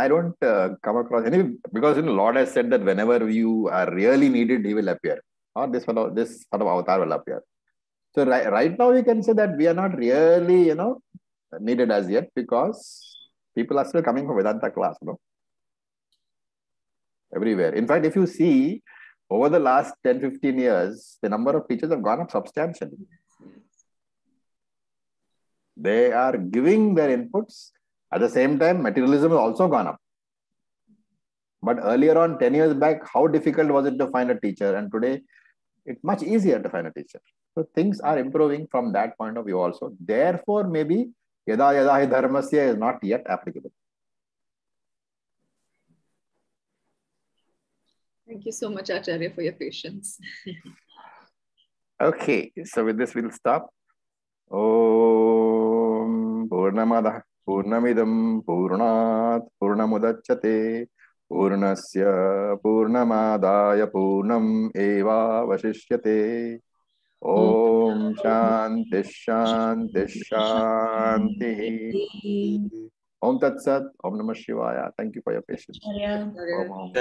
come across any, because Lord has said that whenever you are really needed, he will appear, or this sort of avatar will appear. So right now we can say that we are not really, needed as yet, because people are still coming for Vedanta class, everywhere. In fact, if you see, over the last 10-15 years, the number of teachers have gone up substantially. They are giving their inputs. At the same time, materialism has also gone up. But earlier on, 10 years back, how difficult was it to find a teacher? And today, it's much easier to find a teacher. So things are improving from that point of view also. Therefore, maybe yada yada hi dharmasya is not yet applicable. Thank you so much, Acharya, for your patience. Okay, so with this we'll stop. Om Purnamadah Purnamidam Purnat Purnamudachyate Purnasya Purnamadaya Purnam Eva Vashishyate. Om Shanti Shanti Shanti. Om Tat Sat. Om Namah Shivaya. Thank you for your patience. Yeah. Om.